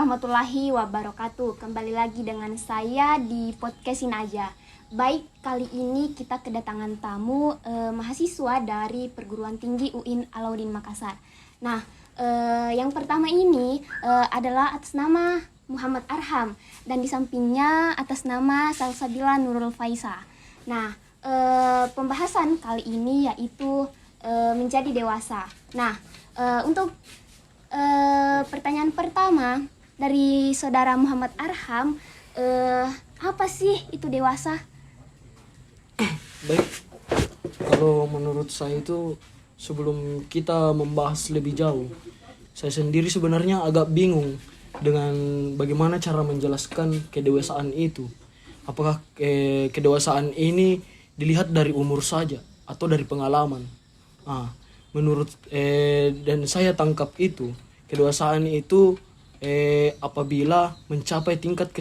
warahmatullahi wabarakatuh. Kembali lagi dengan saya di podcastin aja. Baik, kali ini kita kedatangan tamu mahasiswa dari Perguruan Tinggi UIN Alauddin Makassar. Nah, yang pertama ini adalah atas nama Muhammad Arham dan di sampingnya atas nama Salsabila Nurul Faisa. Nah, pembahasan kali ini yaitu menjadi dewasa. Nah, untuk pertanyaan pertama dari saudara Muhammad Arham, apa sih itu dewasa? Baik, kalau menurut saya itu sebelum kita membahas lebih jauh, saya sendiri sebenarnya agak bingung dengan bagaimana cara menjelaskan kedewasaan itu. Apakah kedewasaan ini dilihat dari umur saja atau dari pengalaman? Menurut dan saya tangkap itu, kedewasaan itu apabila mencapai tingkat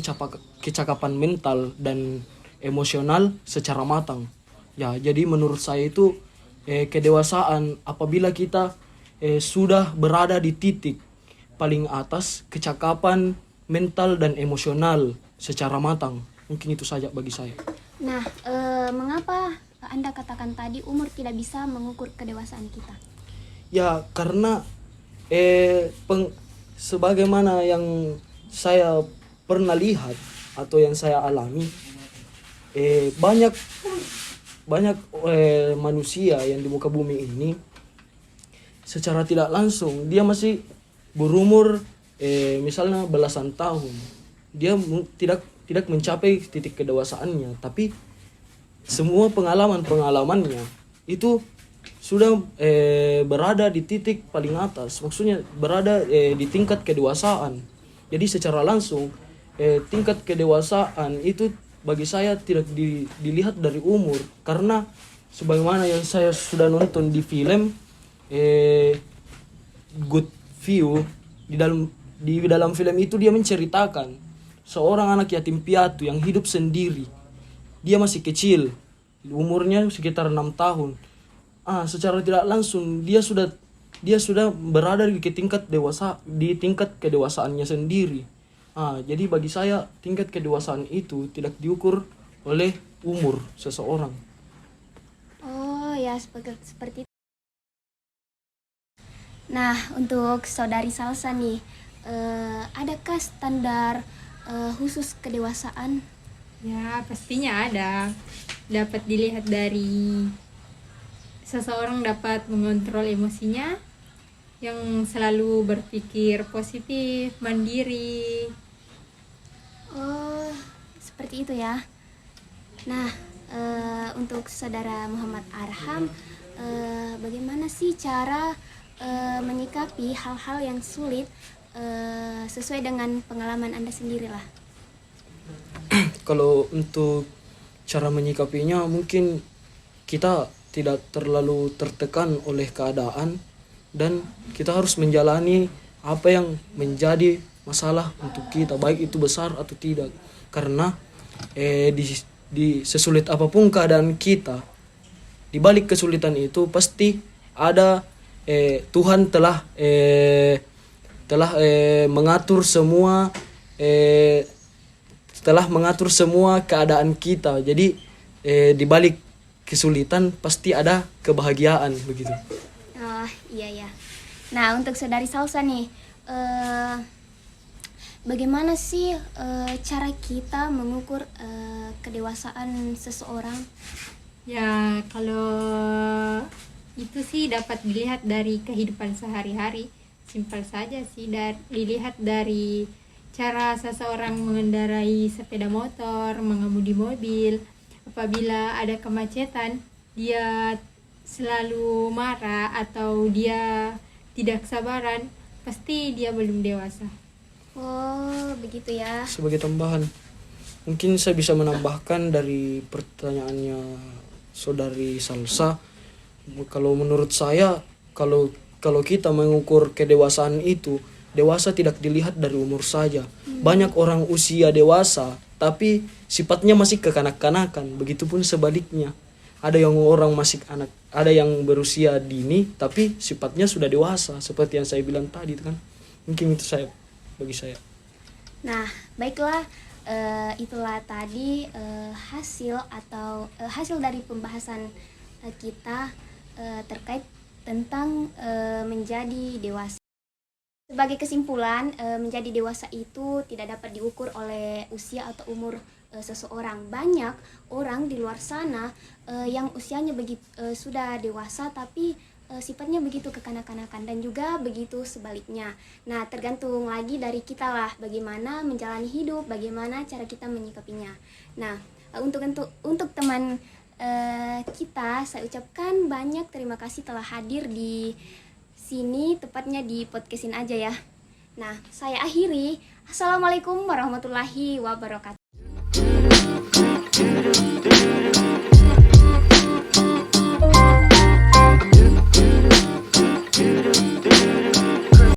kecakapan mental dan emosional secara matang. Ya, jadi menurut saya itu kedewasaan apabila kita sudah berada di titik paling atas kecakapan mental dan emosional secara matang. Mungkin itu saja bagi saya. Nah, mengapa Anda katakan tadi umur tidak bisa mengukur kedewasaan kita? Ya, karena sebagaimana yang saya pernah lihat atau yang saya alami, banyak manusia yang di muka bumi ini secara tidak langsung dia masih berumur misalnya belasan tahun. Dia tidak mencapai titik kedewasaannya, tapi semua pengalamannya itu sudah berada di titik paling atas, maksudnya berada di tingkat kedewasaan. Jadi secara langsung tingkat kedewasaan itu bagi saya tidak dilihat dari umur, karena sebagaimana yang saya sudah nonton di film Good View, di dalam film itu dia menceritakan seorang anak yatim piatu yang hidup sendiri. Dia masih kecil, umurnya sekitar 6 tahun. Secara tidak langsung dia sudah berada di tingkat kedewasaannya sendiri. Jadi bagi saya tingkat kedewasaan itu tidak diukur oleh umur seseorang. Oh ya, seperti itu. Nah, untuk saudari Salsa nih, adakah standar khusus kedewasaan? Ya, pastinya ada. Dapat dilihat dari seseorang dapat mengontrol emosinya, yang selalu berpikir positif, mandiri. Oh, seperti itu ya. Nah, untuk saudara Muhammad Arham, bagaimana sih cara menyikapi hal-hal yang sulit sesuai dengan pengalaman Anda sendirilah? Kalau untuk cara menyikapinya, mungkin kita tidak terlalu tertekan oleh keadaan dan kita harus menjalani apa yang menjadi masalah untuk kita, baik itu besar atau tidak. Karena di sesulit apapun keadaan kita, di balik kesulitan itu pasti ada Tuhan telah mengatur semua keadaan kita. Jadi di balik kesulitan pasti ada kebahagiaan, begitu. Oh, iya ya. Nah, untuk saudari Salsa nih, bagaimana sih cara kita mengukur kedewasaan seseorang? Ya, kalau itu sih dapat dilihat dari kehidupan sehari-hari. Simpel saja sih, dilihat dari cara seseorang mengendarai sepeda motor, mengemudi mobil. Apabila ada kemacetan, dia selalu marah atau dia tidak sabaran, pasti dia belum dewasa. Oh, begitu ya. Sebagai tambahan, mungkin saya bisa menambahkan dari pertanyaannya saudari Salsa. Kalau menurut saya, kalau kita mengukur kedewasaan itu, dewasa tidak dilihat dari umur saja. Banyak orang usia dewasa tapi sifatnya masih kekanak-kanakan. Begitupun sebaliknya. Ada yang orang masih anak, ada yang berusia dini tapi sifatnya sudah dewasa, seperti yang saya bilang tadi kan. Mungkin itu bagi saya. Nah, baiklah, itulah tadi hasil dari pembahasan kita terkait tentang menjadi dewasa. Sebagai kesimpulan, menjadi dewasa itu tidak dapat diukur oleh usia atau umur seseorang. Banyak orang di luar sana yang usianya sudah dewasa tapi sifatnya begitu kekanak-kanakan, dan juga begitu sebaliknya. Nah, tergantung lagi dari kita lah bagaimana menjalani hidup, bagaimana cara kita menyikapinya. Nah, untuk teman kita, saya ucapkan banyak terima kasih telah hadir di sini, tepatnya di podcastin aja ya. Nah, saya akhiri. Assalamualaikum warahmatullahi wabarakatuh.